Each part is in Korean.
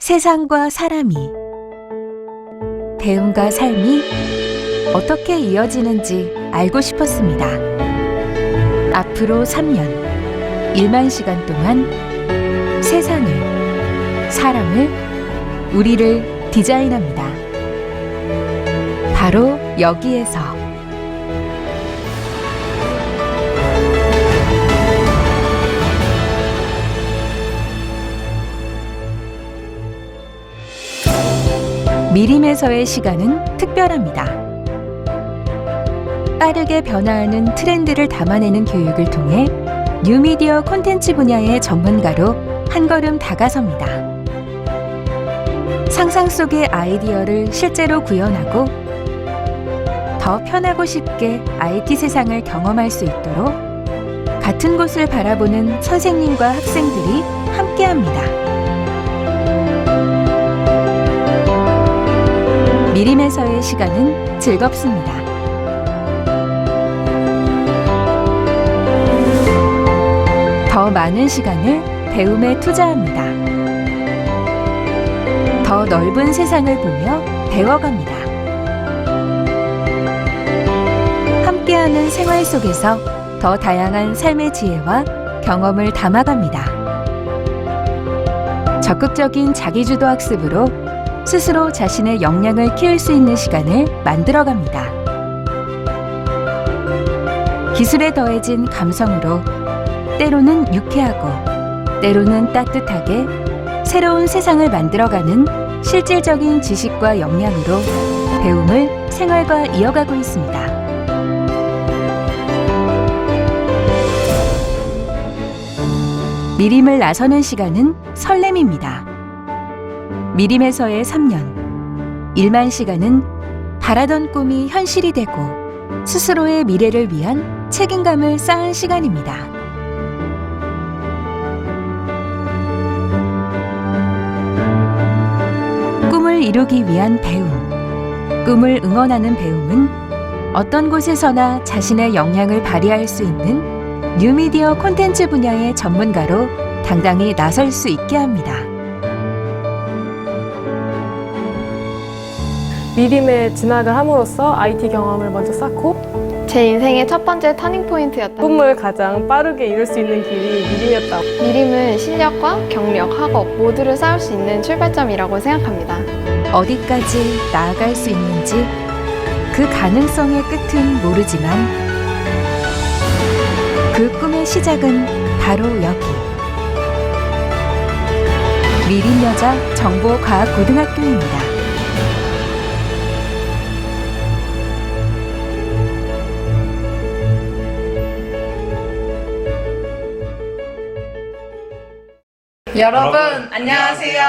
세상과 사람이, 배움과 삶이 어떻게 이어지는지 알고 싶었습니다. 앞으로 3년, 1만 시간 동안 세상을, 사람을, 우리를 디자인합니다. 바로 여기에서. 미림에서의 시간은 특별합니다. 빠르게 변화하는 트렌드를 담아내는 교육을 통해 뉴미디어 콘텐츠 분야의 전문가로 한 걸음 다가섭니다. 상상 속의 아이디어를 실제로 구현하고 더 편하고 쉽게 IT 세상을 경험할 수 있도록 같은 곳을 바라보는 선생님과 학생들이 함께합니다. 미림에서의 시간은 즐겁습니다. 더 많은 시간을 배움에 투자합니다. 더 넓은 세상을 보며 배워갑니다. 함께하는 생활 속에서 더 다양한 삶의 지혜와 경험을 담아갑니다. 적극적인 자기주도 학습으로 스스로 자신의 역량을 키울 수 있는 시간을 만들어갑니다. 기술에 더해진 감성으로 때로는 유쾌하고 때로는 따뜻하게 새로운 세상을 만들어가는 실질적인 지식과 역량으로 배움을 생활과 이어가고 있습니다. 미림을 나서는 시간은 설렘입니다. 미림에서의 3년, 1만 시간은 바라던 꿈이 현실이 되고 스스로의 미래를 위한 책임감을 쌓은 시간입니다. 꿈을 이루기 위한 배움, 꿈을 응원하는 배움은 어떤 곳에서나 자신의 역량을 발휘할 수 있는 뉴미디어 콘텐츠 분야의 전문가로 당당히 나설 수 있게 합니다. 미림에 진학을 함으로써 IT 경험을 먼저 쌓고 제 인생의 첫 번째 터닝포인트였다. 꿈을 가장 빠르게 이룰 수 있는 길이 미림이었다. 미림은 실력과 경력, 학업 모두를 쌓을 수 있는 출발점이라고 생각합니다. 어디까지 나아갈 수 있는지 그 가능성의 끝은 모르지만 그 꿈의 시작은 바로 여기. 미림여자 정보과학고등학교입니다. 여러분 안녕하세요.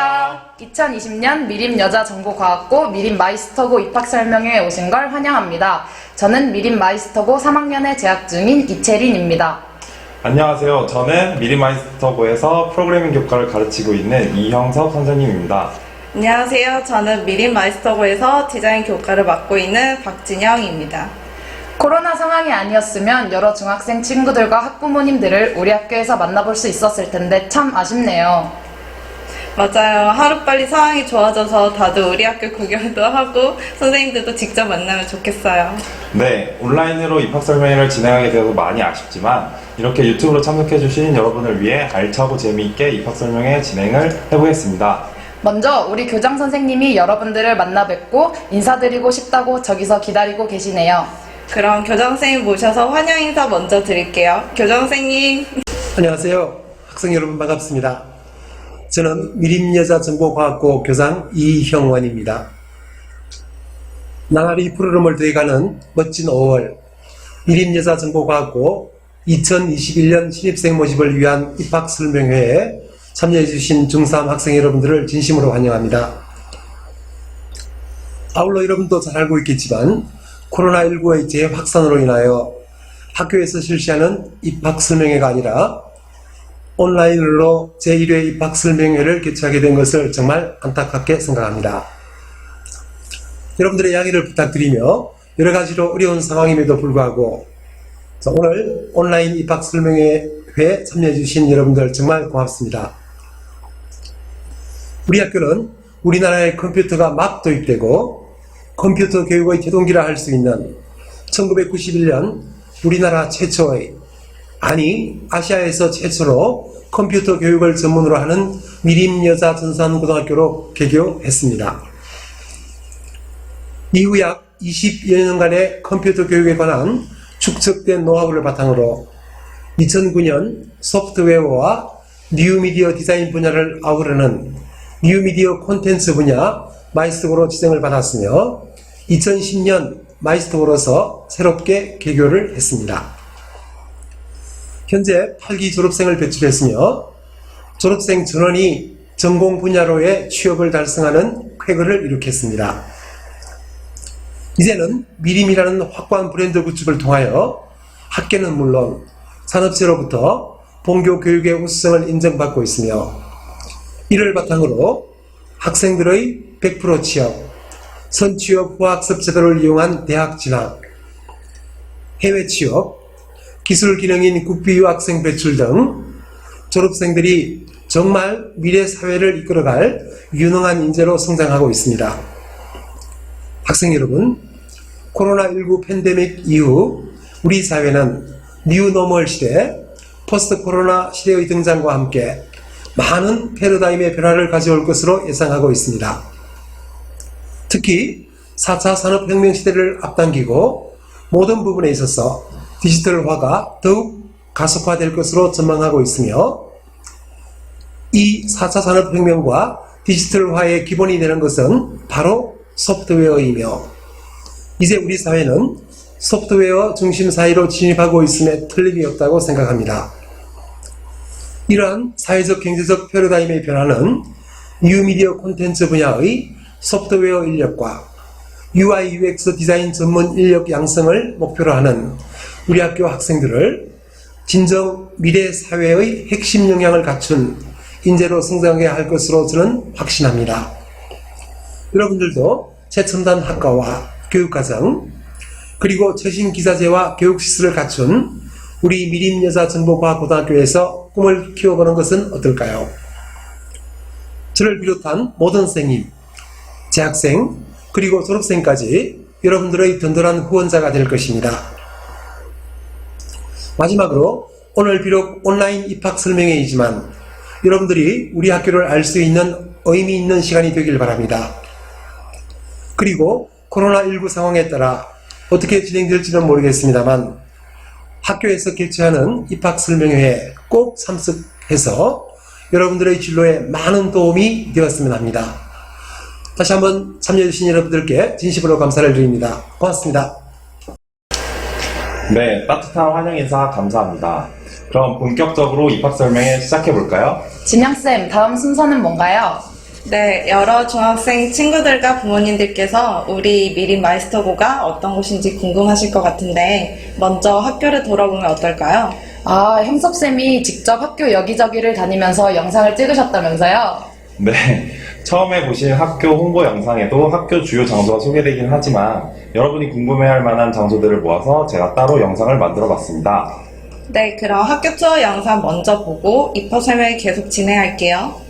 2020년 미림여자정보과학고 미림마이스터고 입학설명회에 오신 걸 환영합니다. 저는 미림마이스터고 3학년에 재학 중인 이채린입니다. 안녕하세요. 저는 미림마이스터고에서 프로그래밍 교과를 가르치고 있는 이형섭 선생님입니다. 안녕하세요. 저는 미림마이스터고에서 디자인 교과를 맡고 있는 박진영입니다. 코로나 상황이 아니었으면 여러 중학생 친구들과 학부모님들을 우리 학교에서 만나볼 수 있었을 텐데 참 아쉽네요. 맞아요. 하루빨리 상황이 좋아져서 다들 우리 학교 구경도 하고 선생님들도 직접 만나면 좋겠어요. 네, 온라인으로 입학설명회를 진행하게 되어서 많이 아쉽지만 이렇게 유튜브로 참석해주신 여러분을 위해 알차고 재미있게 입학설명회 진행을 해보겠습니다. 먼저 우리 교장 선생님이 여러분들을 만나 뵙고 인사드리고 싶다고 저기서 기다리고 계시네요. 그럼 교장 선생님 모셔서 환영 인사 먼저 드릴게요. 교장 선생님. 안녕하세요. 학생 여러분 반갑습니다. 저는 미림여자정보과학고 교장 이형원입니다. 나날이 푸르름을 더해가는 멋진 5월 미림여자정보과학고 2021년 신입생 모집을 위한 입학설명회에 참여해주신 중3 학생 여러분들을 진심으로 환영합니다. 아울러 여러분도 잘 알고 있겠지만 코로나19의 재확산으로 인하여 학교에서 실시하는 입학설명회가 아니라 온라인으로 제1회 입학설명회를 개최하게 된 것을 정말 안타깝게 생각합니다. 여러분들의 양해를 부탁드리며 여러 가지로 어려운 상황임에도 불구하고 오늘 온라인 입학설명회에 참여해 주신 여러분들 정말 고맙습니다. 우리 학교는 우리나라에 컴퓨터가 막 도입되고 컴퓨터 교육의 제동기라 할 수 있는 1991년 우리나라 최초의, 아니 아시아에서 최초로 컴퓨터 교육을 전문으로 하는 미림여자전산고등학교로 개교했습니다. 이후 약 20여 년간의 컴퓨터 교육에 관한 축적된 노하우를 바탕으로 2009년 소프트웨어와 뉴미디어 디자인 분야를 아우르는 뉴미디어 콘텐츠 분야 마이스터고로 지정을 받았으며 2010년 마이스터고로서 새롭게 개교를 했습니다. 현재 8기 졸업생을 배출했으며 졸업생 전원이 전공 분야로의 취업을 달성하는 쾌거를 이룩했습니다. 이제는 미림이라는 확고한 브랜드 구축을 통하여 학계는 물론 산업체로부터 본교 교육의 우수성을 인정받고 있으며 이를 바탕으로 학생들의 100% 취업, 선취업 후학습 제도를 이용한 대학 진학, 해외 취업, 기술 기능인 국비 유학생 배출 등 졸업생들이 정말 미래 사회를 이끌어갈 유능한 인재로 성장하고 있습니다. 학생 여러분, 코로나19 팬데믹 이후 우리 사회는 뉴노멀 시대, 포스트 코로나 시대의 등장과 함께 많은 패러다임의 변화를 가져올 것으로 예상하고 있습니다. 특히 4차 산업혁명 시대를 앞당기고 모든 부분에 있어서 디지털화가 더욱 가속화될 것으로 전망하고 있으며 이 4차 산업혁명과 디지털화의 기본이 되는 것은 바로 소프트웨어이며 이제 우리 사회는 소프트웨어 중심 사회로 진입하고 있음에 틀림이 없다고 생각합니다. 이러한 사회적 경제적 패러다임의 변화는 뉴미디어 콘텐츠 분야의 소프트웨어 인력과 UI UX 디자인 전문 인력 양성을 목표로 하는 우리 학교 학생들을 진정 미래 사회의 핵심 역량을 갖춘 인재로 성장하게 할 것으로 저는 확신합니다. 여러분들도 최첨단 학과와 교육과정 그리고 최신 기자재와 교육시설을 갖춘 우리 미림여자정보과학고등학교에서 꿈을 키워보는 것은 어떨까요? 저를 비롯한 모든 선생님, 재학생, 그리고 졸업생까지 여러분들의 든든한 후원자가 될 것입니다. 마지막으로 오늘 비록 온라인 입학 설명회이지만 여러분들이 우리 학교를 알 수 있는 의미 있는 시간이 되길 바랍니다. 그리고 코로나19 상황에 따라 어떻게 진행될지는 모르겠습니다만 학교에서 개최하는 입학 설명회에 꼭 참석해서 여러분들의 진로에 많은 도움이 되었으면 합니다. 다시 한번 참여해주신 여러분들께 진심으로 감사를 드립니다. 고맙습니다. 네, 따뜻한 환영 인사 감사합니다. 그럼 본격적으로 입학 설명회 시작해볼까요? 진영쌤, 다음 순서는 뭔가요? 네, 여러 중학생 친구들과 부모님들께서 우리 미림 마이스터고가 어떤 곳인지 궁금하실 것 같은데 먼저 학교를 돌아보면 어떨까요? 아, 형섭쌤이 직접 학교 여기저기를 다니면서 영상을 찍으셨다면서요? 네, 처음에 보신 학교 홍보 영상에도 학교 주요 장소가 소개되긴 하지만 여러분이 궁금해할 만한 장소들을 모아서 제가 따로 영상을 만들어 봤습니다. 네, 그럼 학교 투어 영상 먼저 보고 입학 설명회 계속 진행할게요.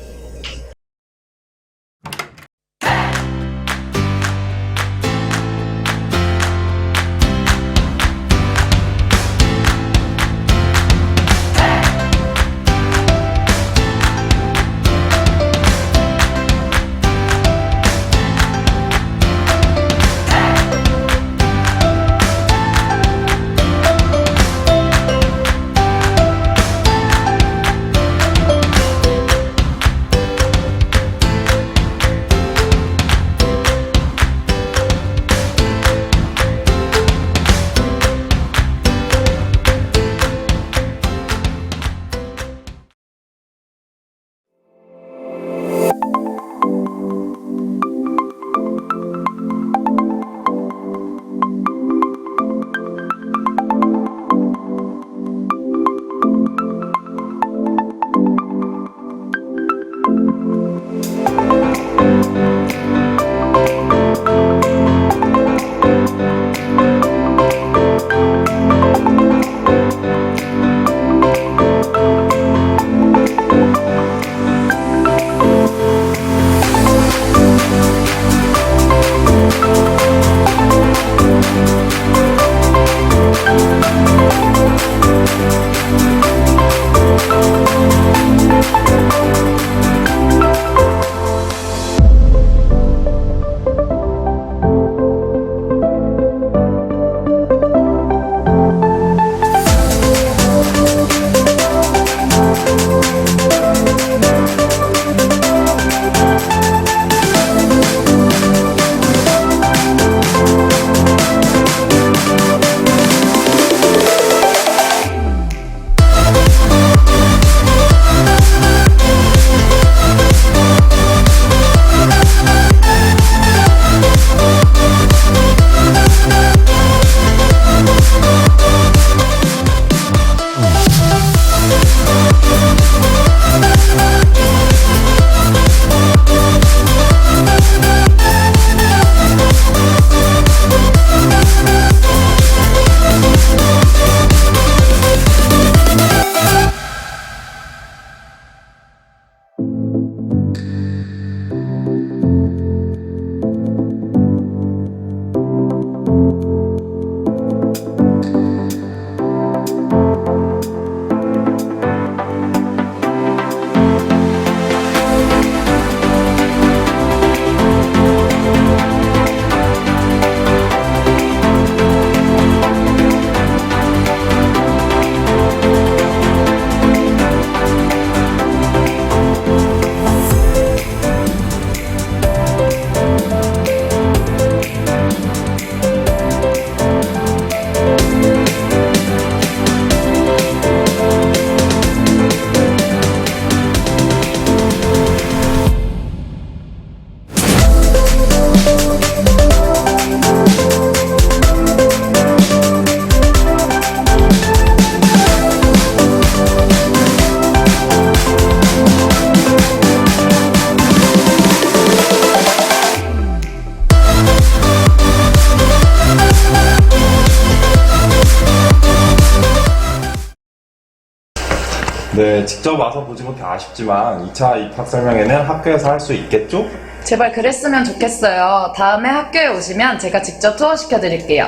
네, 직접 와서 보지 못해 아쉽지만 2차 입학 설명회는 학교에서 할 수 있겠죠? 제발 그랬으면 좋겠어요. 다음에 학교에 오시면 제가 직접 투어 시켜드릴게요.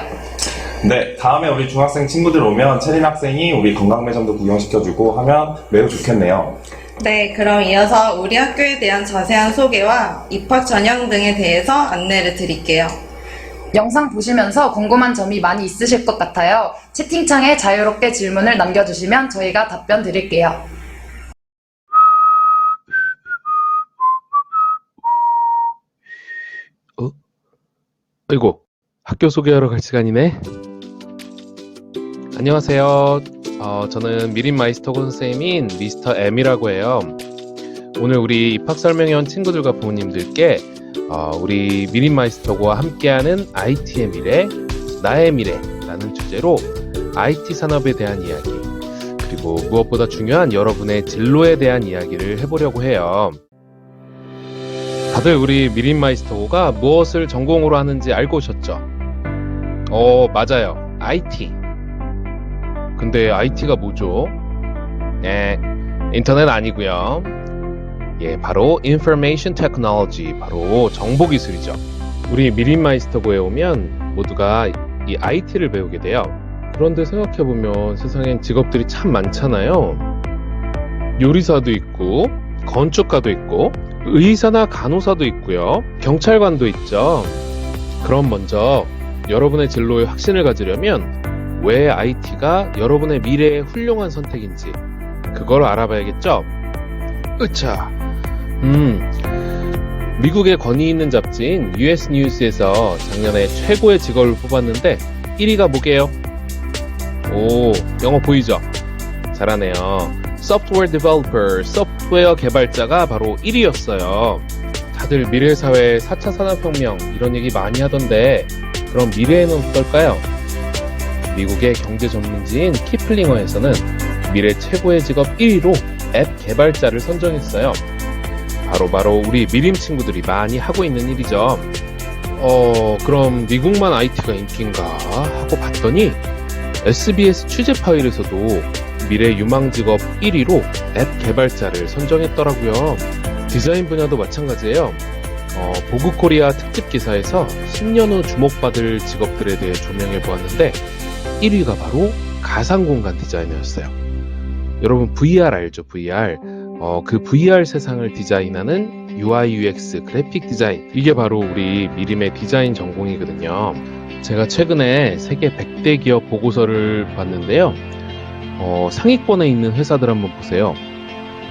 네, 다음에 우리 중학생 친구들 오면 채린 학생이 우리 건강매점도 구경시켜주고 하면 매우 좋겠네요. 네, 그럼 이어서 우리 학교에 대한 자세한 소개와 입학 전형 등에 대해서 안내를 드릴게요. 영상 보시면서 궁금한 점이 많이 있으실 것 같아요. 채팅창에 자유롭게 질문을 남겨주시면 저희가 답변 드릴게요. 아이고, 학교 소개하러 갈 시간이네. 안녕하세요. 저는 미림 마이스터고 선생님인 미스터 M이라고 해요. 오늘 우리 입학 설명회 온 친구들과 부모님들께 우리 미림 마이스터고와 함께하는 IT의 미래, 나의 미래라는 주제로 IT 산업에 대한 이야기, 그리고 무엇보다 중요한 여러분의 진로에 대한 이야기를 해보려고 해요. 다들 우리 미림 마이스터고가 무엇을 전공으로 하는지 알고 오셨죠? 맞아요. IT. 근데 IT가 뭐죠? 네, 인터넷 아니고요. 예, 바로 Information Technology, 바로 정보기술이죠. 우리 미림 마이스터고에 오면 모두가 이 IT를 배우게 돼요. 그런데 생각해보면 세상엔 직업들이 참 많잖아요. 요리사도 있고, 건축가도 있고, 의사나 간호사도 있고요. 경찰관도 있죠. 그럼 먼저 여러분의 진로에 확신을 가지려면 왜 IT가 여러분의 미래의 훌륭한 선택인지 그걸 알아봐야겠죠? 으차. 미국의 권위 있는 잡지인 US 뉴스에서 작년에 최고의 직업을 뽑았는데 1위가 뭐게요? 오, 영어 보이죠? 잘하네요. Software Developer, 소프트웨어 개발자가 바로 1위였어요. 다들 미래사회 4차 산업혁명 이런 얘기 많이 하던데 그럼 미래에는 어떨까요? 미국의 경제 전문지인 키플링어에서는 미래 최고의 직업 1위로 앱 개발자를 선정했어요. 바로 우리 미림 친구들이 많이 하고 있는 일이죠. 그럼 미국만 IT가 인기인가 하고 봤더니 SBS 취재 파일에서도 미래 유망 직업 1위로 앱 개발자를 선정했더라고요. 디자인 분야도 마찬가지예요. 보그코리아 특집 기사에서 10년 후 주목받을 직업들에 대해 조명해 보았는데 1위가 바로 가상공간 디자이너였어요. 여러분 VR 알죠? VR. 그 VR 세상을 디자인하는 UI, UX, 그래픽 디자인. 이게 바로 우리 미림의 디자인 전공이거든요. 제가 최근에 세계 100대 기업 보고서를 봤는데요. 상위권에 있는 회사들 한번 보세요.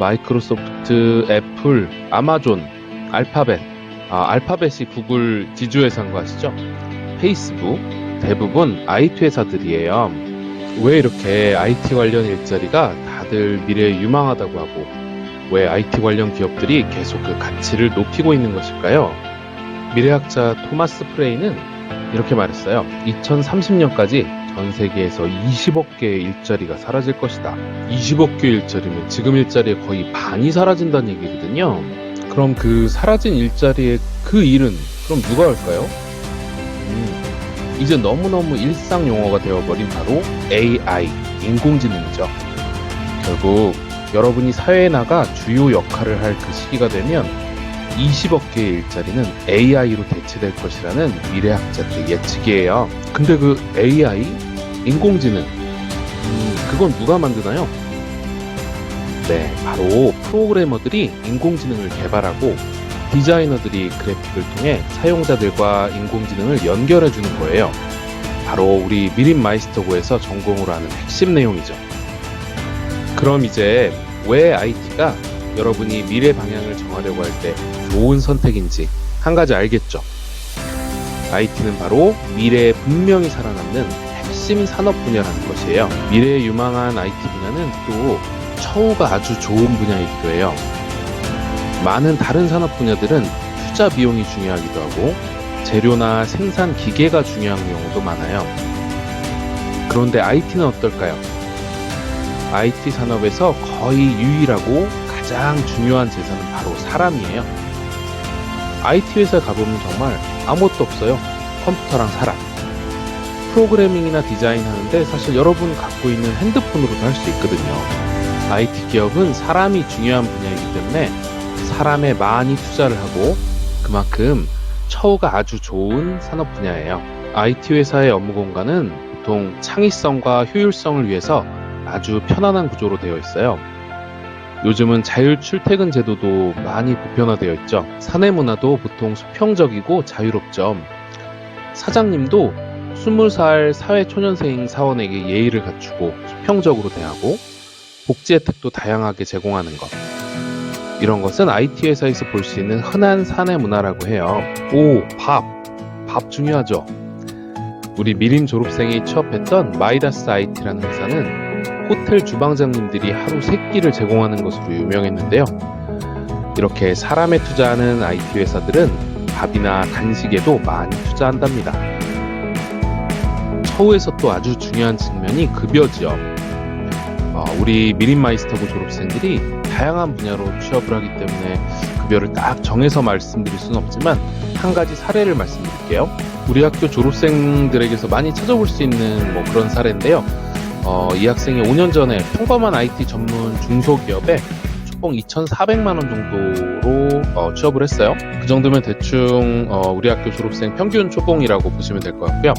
마이크로소프트, 애플, 아마존, 알파벳. 알파벳이 구글 지주회사인 거 아시죠? 페이스북. 대부분 IT 회사들이에요. 왜 이렇게 IT 관련 일자리가 다들 미래에 유망하다고 하고 왜 IT 관련 기업들이 계속 그 가치를 높이고 있는 것일까요? 미래학자 토마스 프레이는 이렇게 말했어요. 2030년까지 전 세계에서 20억 개의 일자리가 사라질 것이다. 20억 개의 일자리면 지금 일자리의 거의 반이 사라진다는 얘기거든요. 그럼 그 사라진 일자리의 그 일은 그럼 누가 할까요? 이제 너무너무 일상 용어가 되어버린 바로 AI, 인공지능이죠. 결국 여러분이 사회에 나가 주요 역할을 할 그 시기가 되면 20억 개의 일자리는 AI로 대체될 것이라는 미래학자들의 예측이에요. 근데 그 AI, 인공지능, 그건 누가 만드나요? 네, 바로 프로그래머들이 인공지능을 개발하고 디자이너들이 그래픽을 통해 사용자들과 인공지능을 연결해주는 거예요. 바로 우리 미림 마이스터고에서 전공으로 하는 핵심 내용이죠. 그럼 이제 왜 IT가 여러분이 미래 방향을 정하려고 할 때 좋은 선택인지 한 가지 알겠죠? IT는 바로 미래에 분명히 살아남는 핵심 산업 분야라는 것이에요. 미래에 유망한 IT 분야는 또 처우가 아주 좋은 분야이기도 해요. 많은 다른 산업 분야들은 투자 비용이 중요하기도 하고 재료나 생산 기계가 중요한 경우도 많아요. 그런데 IT는 어떨까요? IT 산업에서 거의 유일하고 가장 중요한 재산은 바로 사람이에요. IT 회사에 가보면 정말 아무것도 없어요. 컴퓨터랑 사람. 프로그래밍이나 디자인 하는데 사실 여러분 갖고 있는 핸드폰으로도 할 수 있거든요. IT 기업은 사람이 중요한 분야이기 때문에 사람에 많이 투자를 하고 그만큼 처우가 아주 좋은 산업 분야예요. IT 회사의 업무 공간은 보통 창의성과 효율성을 위해서 아주 편안한 구조로 되어 있어요. 요즘은 자율 출퇴근 제도도 많이 보편화되어 있죠. 사내 문화도 보통 수평적이고 자유롭죠. 사장님도 20살 사회초년생 사원에게 예의를 갖추고 수평적으로 대하고 복지 혜택도 다양하게 제공하는 것. 이런 것은 IT 회사에서 볼 수 있는 흔한 사내 문화라고 해요. 오, 밥 중요하죠. 우리 미림 졸업생이 취업했던 마이다스 IT라는 회사는 호텔 주방장님들이 하루 3끼를 제공하는 것으로 유명했는데요. 이렇게 사람에 투자하는 IT 회사들은 밥이나 간식에도 많이 투자한답니다. 처우에서 또 아주 중요한 측면이 급여지요. 우리 미림마이스터고 졸업생들이 다양한 분야로 취업을 하기 때문에 급여를 딱 정해서 말씀드릴 수는 없지만 한 가지 사례를 말씀드릴게요. 우리 학교 졸업생들에게서 많이 찾아볼 수 있는 그런 사례인데요. 이 학생이 5년 전에 평범한 IT 전문 중소기업에 초봉 2,400만 원 정도로 취업을 했어요. 그 정도면 대충 우리 학교 졸업생 평균 초봉이라고 보시면 될 것 같고요.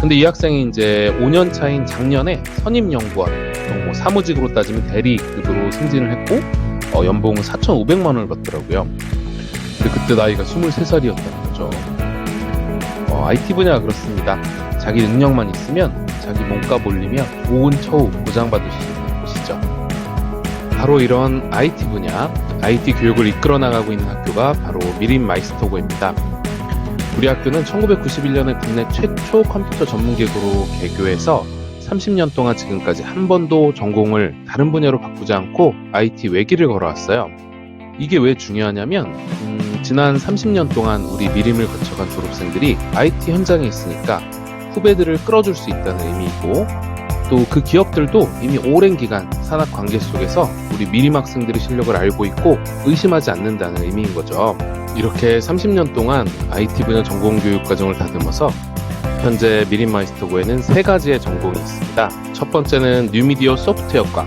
근데 이 학생이 이제 5년 차인 작년에 선임연구원, 사무직으로 따지면 대리급으로 승진을 했고 연봉은 4,500만 원을 받더라고요. 근데 그때 나이가 23살이었다는 거죠. IT 분야가 그렇습니다. 자기 능력만 있으면 자기 몸값 올리며 좋은 처우 보장받을 수 있는 곳이죠. 바로 이런 IT 분야, IT 교육을 이끌어 나가고 있는 학교가 바로 미림 마이스터고입니다. 우리 학교는 1991년에 국내 최초 컴퓨터 전문기구로 개교해서 30년 동안 지금까지 한 번도 전공을 다른 분야로 바꾸지 않고 IT 외기를 걸어왔어요. 이게 왜 중요하냐면 지난 30년 동안 우리 미림을 거쳐간 졸업생들이 IT 현장에 있으니까 후배들을 끌어줄 수 있다는 의미이고 또 그 기업들도 이미 오랜 기간 산학 관계 속에서 우리 미림 학생들의 실력을 알고 있고 의심하지 않는다는 의미인 거죠. 이렇게 30년 동안 IT 분야 전공 교육 과정을 다듬어서 현재 미림 마이스터고에는 3가지의 전공이 있습니다. 첫 번째는 뉴미디어 소프트웨어과,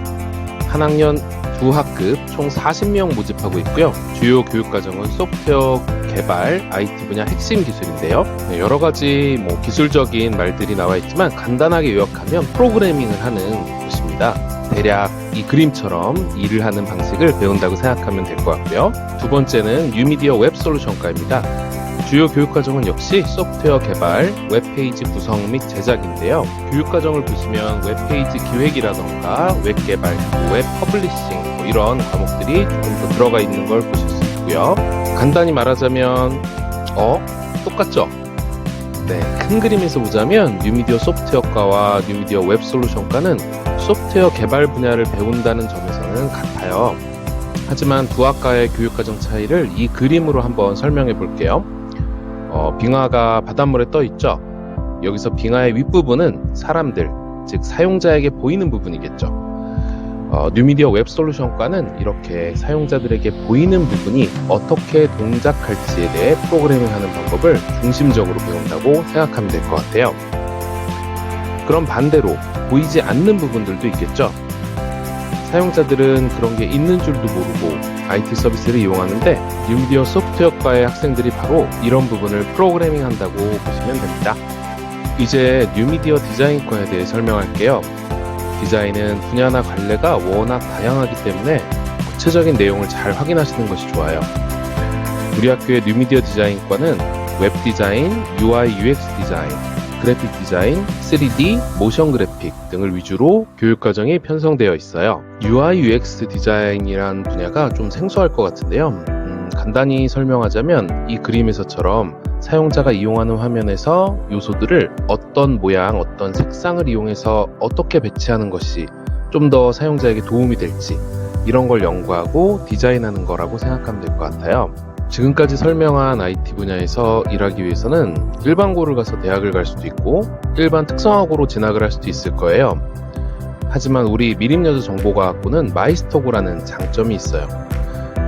한 학년 2학급 총 40명 모집하고 있고요. 주요 교육 과정은 소프트웨어 개발, IT 분야 핵심 기술인데요. 여러 가지 기술적인 말들이 나와 있지만 간단하게 요약하면 프로그래밍을 하는 곳입니다. 대략 이 그림처럼 일을 하는 방식을 배운다고 생각하면 될 것 같고요. 두 번째는 뉴미디어 웹솔루션과입니다. 주요 교육과정은 역시 소프트웨어 개발, 웹페이지 구성 및 제작인데요. 교육과정을 보시면 웹페이지 기획이라던가 웹개발, 웹 퍼블리싱 이런 과목들이 조금 더 들어가 있는 걸 보실 수 있고요. 간단히 말하자면 똑같죠? 네, 큰 그림에서 보자면 뉴미디어 소프트웨어과와 뉴미디어 웹솔루션과는 소프트웨어 개발 분야를 배운다는 점에서는 같아요. 하지만 두 학과의 교육과정 차이를 이 그림으로 한번 설명해 볼게요. 빙하가 바닷물에 떠 있죠. 여기서 빙하의 윗부분은 사람들, 즉 사용자에게 보이는 부분이겠죠. 뉴미디어 웹솔루션과는 이렇게 사용자들에게 보이는 부분이 어떻게 동작할지에 대해 프로그래밍하는 방법을 중심적으로 배운다고 생각하면 될 것 같아요. 그럼 반대로 보이지 않는 부분들도 있겠죠. 사용자들은 그런 게 있는 줄도 모르고 IT 서비스를 이용하는데 뉴미디어 소프트웨어과의 학생들이 바로 이런 부분을 프로그래밍 한다고 보시면 됩니다. 이제 뉴미디어 디자인과에 대해 설명할게요. 디자인은 분야나 관례가 워낙 다양하기 때문에 구체적인 내용을 잘 확인하시는 것이 좋아요. 우리 학교의 뉴미디어 디자인과는 웹 디자인, UI, UX 디자인, 그래픽 디자인, 3D, 모션 그래픽 등을 위주로 교육과정이 편성되어 있어요. UI, UX 디자인이란 분야가 좀 생소할 것 같은데요. 간단히 설명하자면 이 그림에서처럼 사용자가 이용하는 화면에서 요소들을 어떤 모양, 어떤 색상을 이용해서 어떻게 배치하는 것이 좀 더 사용자에게 도움이 될지 이런 걸 연구하고 디자인하는 거라고 생각하면 될 것 같아요. 지금까지 설명한 IT 분야에서 일하기 위해서는 일반고를 가서 대학을 갈 수도 있고 일반 특성화고로 진학을 할 수도 있을 거예요. 하지만 우리 미림여자정보과학고는 마이스터고라는 장점이 있어요.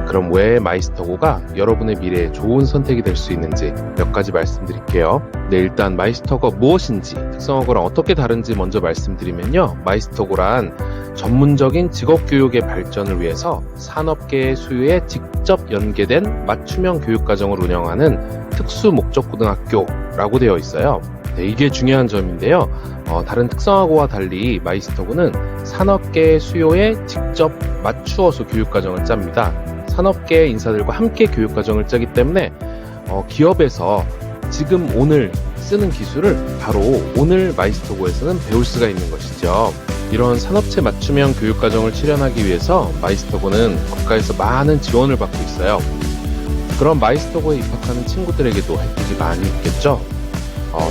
그럼 왜 마이스터고가 여러분의 미래에 좋은 선택이 될 수 있는지 몇 가지 말씀드릴게요. 네, 일단 마이스터고 무엇인지, 특성화고랑 어떻게 다른지 먼저 말씀드리면요. 마이스터고란 전문적인 직업교육의 발전을 위해서 산업계의 수요에 직접 연계된 맞춤형 교육과정을 운영하는 특수목적고등학교라고 되어 있어요. 네, 이게 중요한 점인데요. 다른 특성화고와 달리 마이스터고는 산업계의 수요에 직접 맞추어서 교육과정을 짭니다. 산업계 인사들과 함께 교육과정을 짜기 때문에 기업에서 지금 오늘 쓰는 기술을 바로 오늘 마이스터고에서는 배울 수가 있는 것이죠. 이런 산업체 맞춤형 교육과정을 실현하기 위해서 마이스터고는 국가에서 많은 지원을 받고 있어요. 그럼 마이스터고에 입학하는 친구들에게도 혜택이 많이 있겠죠?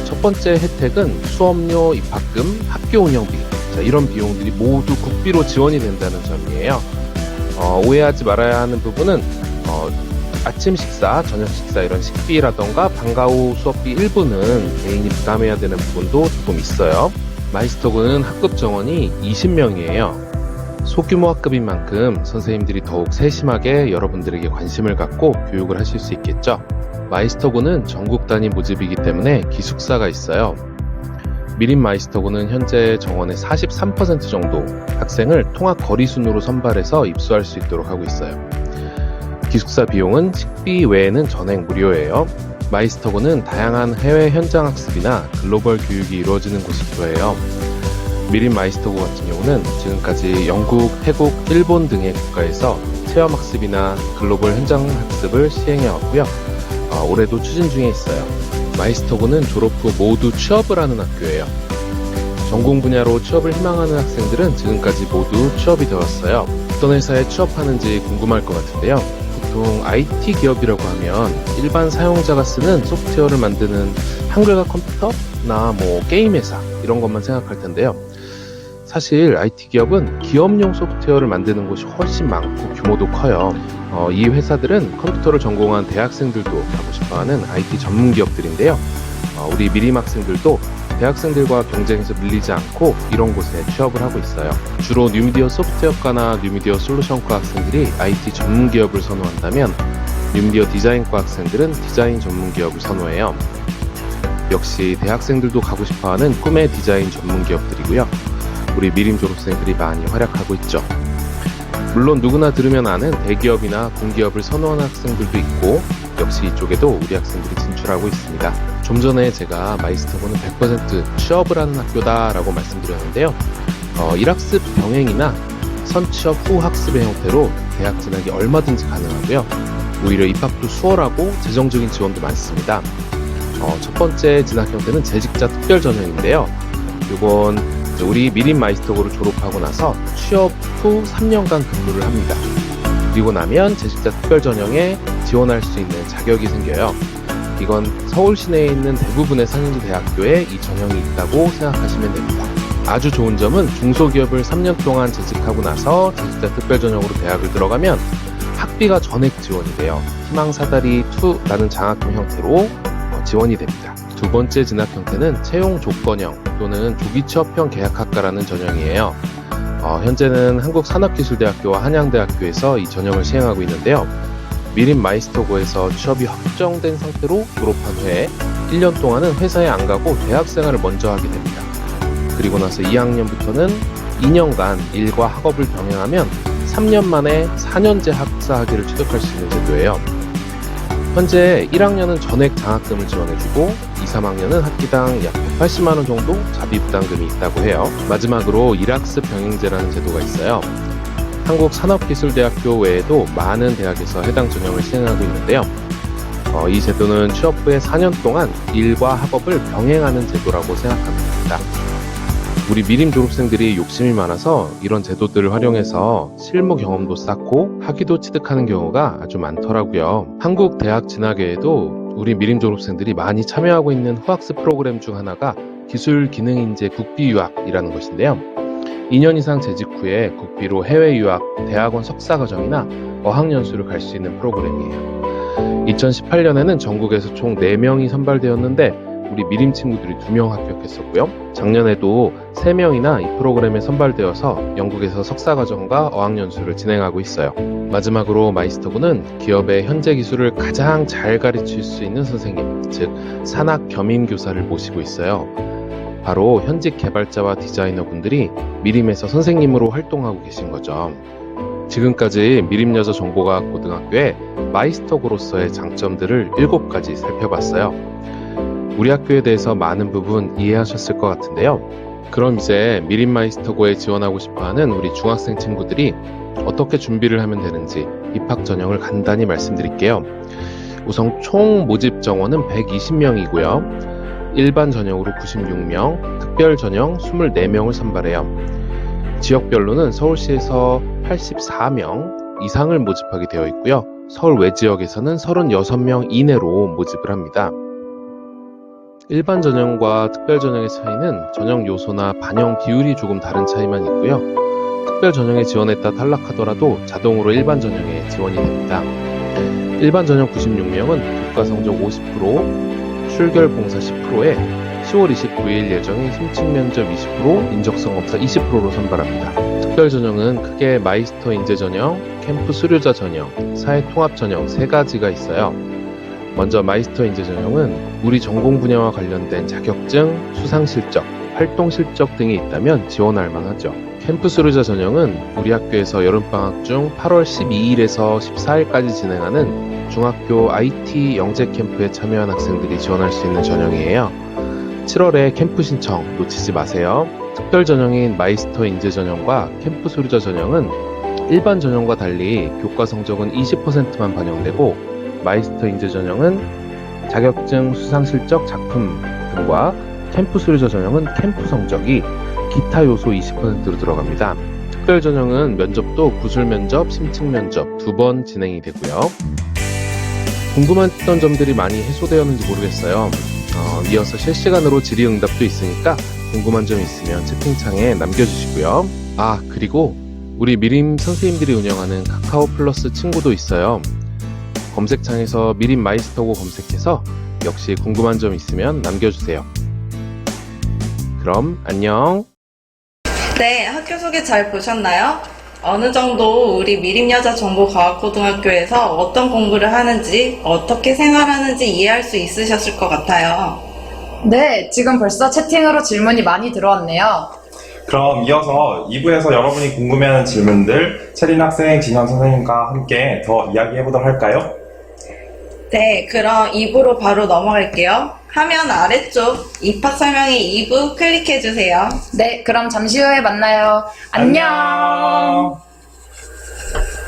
첫 번째 혜택은 수업료, 입학금, 학교 운영비, 이런 비용들이 모두 국비로 지원이 된다는 점이에요. 오해하지 말아야 하는 부분은 아침 식사, 저녁 식사 이런 식비라던가 방과 후 수업비 일부는 개인이 부담해야 되는 부분도 조금 있어요. 마이스터고는 학급 정원이 20명이에요. 소규모 학급인 만큼 선생님들이 더욱 세심하게 여러분들에게 관심을 갖고 교육을 하실 수 있겠죠. 마이스터고는 전국 단위 모집이기 때문에 기숙사가 있어요. 미림 마이스터고는 현재 정원의 43% 정도 학생을 통합 거리 순으로 선발해서 입소할 수 있도록 하고 있어요. 기숙사 비용은 식비 외에는 전액 무료예요. 마이스터고는 다양한 해외 현장 학습이나 글로벌 교육이 이루어지는 곳이 기초예요. 미림 마이스터고 같은 경우는 지금까지 영국, 태국, 일본 등의 국가에서 체험 학습이나 글로벌 현장 학습을 시행해 왔고요. 올해도 추진 중에 있어요. 마이스터고는 졸업 후 모두 취업을 하는 학교예요. 전공 분야로 취업을 희망하는 학생들은 지금까지 모두 취업이 되었어요. 어떤 회사에 취업하는지 궁금할 것 같은데요. 보통 IT 기업이라고 하면 일반 사용자가 쓰는 소프트웨어를 만드는 한글과 컴퓨터나 게임 회사 이런 것만 생각할 텐데요. 사실 IT 기업은 기업용 소프트웨어를 만드는 곳이 훨씬 많고 규모도 커요. 이 회사들은 컴퓨터를 전공한 대학생들도 가고 싶어하는 IT 전문 기업들인데요. 우리 미림 학생들도 대학생들과 경쟁에서 밀리지 않고 이런 곳에 취업을 하고 있어요. 주로 뉴미디어 소프트웨어과나 뉴미디어 솔루션과 학생들이 IT 전문 기업을 선호한다면 뉴미디어 디자인과 학생들은 디자인 전문 기업을 선호해요. 역시 대학생들도 가고 싶어하는 꿈의 디자인 전문 기업들이고요. 우리 미림 졸업생들이 많이 활약하고 있죠. 물론 누구나 들으면 아는 대기업이나 공기업을 선호하는 학생들도 있고 역시 이쪽에도 우리 학생들이 진출하고 있습니다. 좀 전에 제가 마이스터고는 100% 취업을 하는 학교다라고 말씀드렸는데요. 1학습 병행이나 선취업 후 학습의 형태로 대학 진학이 얼마든지 가능하고요. 오히려 입학도 수월하고 재정적인 지원도 많습니다. 첫 번째 진학 형태는 재직자 특별 전형인데요. 이건 우리 미림 마이스터고를 졸업하고 나서 취업 후 3년간 근무를 합니다. 그리고 나면 재직자 특별 전형에 지원할 수 있는 자격이 생겨요. 이건 서울 시내에 있는 대부분의 상인지 대학교에 이 전형이 있다고 생각하시면 됩니다. 아주 좋은 점은 중소기업을 3년 동안 재직하고 나서 재직자 특별 전형으로 대학을 들어가면 학비가 전액 지원이 돼요. 희망사다리 2라는 장학금 형태로 지원이 됩니다. 두 번째 진학 형태는 채용 조건형 또는 조기 취업형 계약학과라는 전형이에요. 현재는 한국산업기술대학교와 한양대학교에서 이 전형을 시행하고 있는데요. 미림 마이스터고에서 취업이 확정된 상태로 졸업한 후에 1년 동안은 회사에 안 가고 대학생활을 먼저 하게 됩니다. 그리고 나서 2학년부터는 2년간 일과 학업을 병행하면 3년 만에 4년제 학사 학위를 취득할 수 있는 제도예요. 현재 1학년은 전액 장학금을 지원해주고 2, 3학년은 학기당 약 180만원 정도 자비 부담금이 있다고 해요. 마지막으로 1학습 병행제라는 제도가 있어요. 한국산업기술대학교 외에도 많은 대학에서 해당 전형을 시행하고 있는데요. 이 제도는 취업 후에 4년 동안 일과 학업을 병행하는 제도라고 생각하면 됩니다. 우리 미림 졸업생들이 욕심이 많아서 이런 제도들을 활용해서 실무 경험도 쌓고 학위도 취득하는 경우가 아주 많더라고요. 한국 대학 진학에도 우리 미림 졸업생들이 많이 참여하고 있는 후학습 프로그램 중 하나가 기술 기능 인재 국비 유학이라는 것인데요. 2년 이상 재직 후에 국비로 해외 유학, 대학원 석사 과정이나 어학연수를 갈 수 있는 프로그램이에요. 2018년에는 전국에서 총 4명이 선발되었는데 우리 미림 친구들이 2명 합격했었고요. 작년에도 3명이나 이 프로그램에 선발되어서 영국에서 석사과정과 어학연수를 진행하고 있어요. 마지막으로 마이스터고는 기업의 현재 기술을 가장 잘 가르칠 수 있는 선생님, 즉 산학 겸임 교사를 모시고 있어요. 바로 현직 개발자와 디자이너 분들이 미림에서 선생님으로 활동하고 계신 거죠. 지금까지 미림여자정보과학고등학교의 마이스터고로서의 장점들을 7가지 살펴봤어요. 우리 학교에 대해서 많은 부분 이해하셨을 것 같은데요. 그럼 이제 미림 마이스터고에 지원하고 싶어하는 우리 중학생 친구들이 어떻게 준비를 하면 되는지 입학 전형을 간단히 말씀드릴게요. 우선 총 모집 정원은 120명이고요. 일반 전형으로 96명, 특별 전형 24명을 선발해요. 지역별로는 서울시에서 84명 이상을 모집하게 되어 있고요. 서울 외 지역에서는 36명 이내로 모집을 합니다. 일반 전형과 특별 전형의 차이는 전형 요소나 반영 비율이 조금 다른 차이만 있고요. 특별 전형에 지원했다 탈락하더라도 자동으로 일반 전형에 지원이 됩니다. 일반 전형 96명은 교과 성적 50%, 출결 봉사 10%에 10월 29일 예정인 심층 면접 20%, 인적성 검사 20%로 선발합니다. 특별 전형은 크게 마이스터 인재 전형, 캠프 수료자 전형, 사회 통합 전형 3가지가 있어요. 먼저 마이스터 인재 전형은 우리 전공 분야와 관련된 자격증, 수상 실적, 활동 실적 등이 있다면 지원할 만하죠. 캠프 수료자 전형은 우리 학교에서 여름방학 중 8월 12일에서 14일까지 진행하는 중학교 IT 영재 캠프에 참여한 학생들이 지원할 수 있는 전형이에요. 7월에 캠프 신청 놓치지 마세요. 특별 전형인 마이스터 인재 전형과 캠프 수료자 전형은 일반 전형과 달리 교과 성적은 20%만 반영되고 마이스터 인재 전형은 자격증, 수상 실적, 작품 등과 캠프 수료자 전형은 캠프 성적이 기타 요소 20%로 들어갑니다. 특별 전형은 면접도 구술 면접, 심층 면접 2번 진행이 되고요. 궁금했던 점들이 많이 해소되었는지 모르겠어요. 이어서 실시간으로 질의응답도 있으니까 궁금한 점 있으면 채팅창에 남겨주시고요. 그리고 우리 미림 선생님들이 운영하는 카카오 플러스 친구도 있어요. 검색창에서 미림 마이스터고 검색해서 역시 궁금한 점 있으면 남겨주세요. 그럼 안녕. 네, 학교 소개 잘 보셨나요? 어느 정도 우리 미림여자정보과학고등학교에서 어떤 공부를 하는지, 어떻게 생활하는지 이해할 수 있으셨을 것 같아요. 네, 지금 벌써 채팅으로 질문이 많이 들어왔네요. 그럼 이어서 2부에서 여러분이 궁금해하는 질문들 체린 학생, 진현 선생님과 함께 더 이야기해보도록 할까요? 네, 그럼 2부로 바로 넘어갈게요. 화면 아래쪽 입학 설명회 2부 클릭해주세요. 네, 그럼 잠시 후에 만나요. 안녕.